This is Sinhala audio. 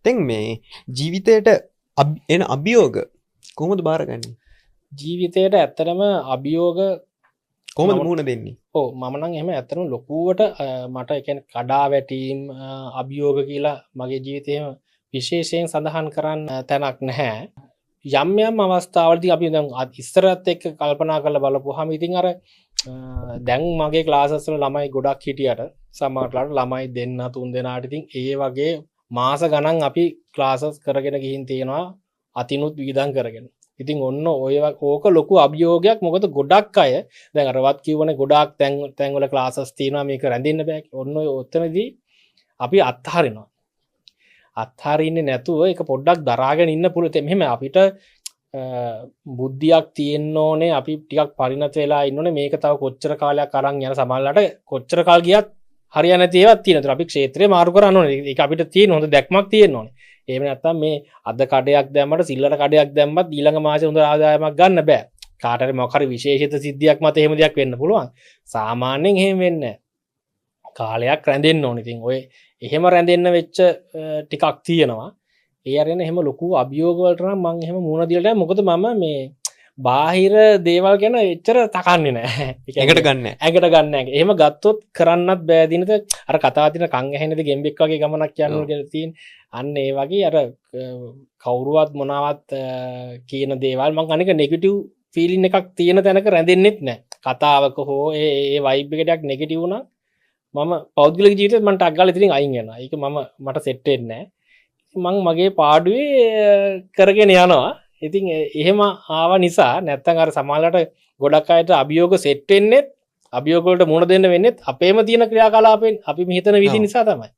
දැන් මේ ජීවිතයට එන අභියෝග කොහොමද බාරගන්නේ? ජීවිතයට ඇත්තටම අභියෝග කොහොමද මුහුණ දෙන්නේ? ඔව් මම නම් එහෙම ඇත්තටම ලොකුවට මට ඒ කියන්නේ කඩා වැටීම් අභියෝග කියලා මගේ ජීවිතේම විශේෂයෙන් සඳහන් කරන්න තැනක් නැහැ. යම් යම් අවස්ථාවලදී අපි දැන් ඉස්සරත් එක්ක කල්පනා කරලා බලපුවාම ඉතින් අර දැන් මගේ ක්ලාසස් වල ළමයි ගොඩක් හිටියට සමහරట్లాට ළමයි දෙන්න තුන් දෙනාට ඉතින් ඒ වගේ මාස ගණන් අපි ක්ලාසස් කරගෙන ගිහින් තියෙනවා අතිනුත් වියදම් කරගෙන. ඉතින් ඔන්න ඕක ලොකු අභියෝගයක්. මොකද ගොඩක් අය දැන් අරවත් කියවනේ ගොඩාක් තැන් වල ක්ලාසස් තියෙනවා මේක රැඳෙන්න බෑ. ඔන්න ඔය ඔතනදී අපි අත්හරිනවා. අත්හරින්නේ නැතුව ඒක පොඩ්ඩක් දරාගෙන ඉන්න පුළුවන්. මෙහෙම අපිට බුද්ධියක් තියෙන්න ඕනේ. අපි ටිකක් පරිණත වෙලා ඉන්න ඕනේ. මේක තව කොච්චර කාලයක් අරන් යන සමහරලාට කොච්චර කාල ගියත් හරියන්නේ නැති ඒවාක් තියෙනවා. අපි ක්ෂේත්‍රේ මාරු කරන්න ඕනේ. ඒක අපිට තියෙන හොඳ දැක්මක් තියෙන්න ඕනේ. එහෙම නැත්නම් මේ අද කඩයක් දැම්මට සිල්ලර කඩයක් දැම්මත් ඊළඟ මාසේ හොඳ ආදායමක් ගන්න බෑ. කාට හරි මොකක් හරි විශේෂිත සිද්ධියක් මත එහෙම දෙයක් වෙන්න පුළුවන්. සාමාන්‍යයෙන් එහෙම වෙන්නේ නැහැ. කාලයක් රැඳෙන්න ඕනේ. ඉතින් ඔය එහෙම රැඳෙන්න වෙච්ච ටිකක් තියෙනවා. ඒ අරගෙන එහෙම ලොකු අභියෝග වලට නම් මම එහෙම මුණ දීලා නැහැ. මොකද මම මේ බාහිර දේවල් ගැන එච්චර තකන්නේ නැහැ. ඒකට ගන්න. ඇඟට ගන්න නැහැ. එහෙම ගත්තොත් කරන්නත් බෑ දිනද අර කතාව තියෙන කන් ඇහෙන්නද ගෙම්බෙක් වගේ ගමනක් යන්න ඕන කියලා තියෙන. අන්න ඒ වගේ අර කවුරුවත් මොනවත් කියන දේවල් මම අනික නෙගටිව් ෆීලින් එකක් තියෙන තැනක රැඳෙන්නෙත් නැහැ. කතාවක හෝ ඒ වයිබ් එකක් නෙගටිව් වුණා මම පෞද්ගලික ජීවිතේත් මම ටක් ගාලා ඉතින් අයින් වෙනවා. ඒක මට සෙට් වෙන්නේ නැහැ. මම මගේ පාඩුවේ කරගෙන යනවා. ඉතින් එහෙම ආව නිසා නැත්තම් අර සමාජලට ගොඩක් අයට අභියෝග සෙට් වෙන්නේ අභියෝග වලට මුහුණ දෙන්න වෙන්නේ අපේම තියෙන ක්‍රියාකලාපෙන් අපි හිතන විදි නිසා තමයි.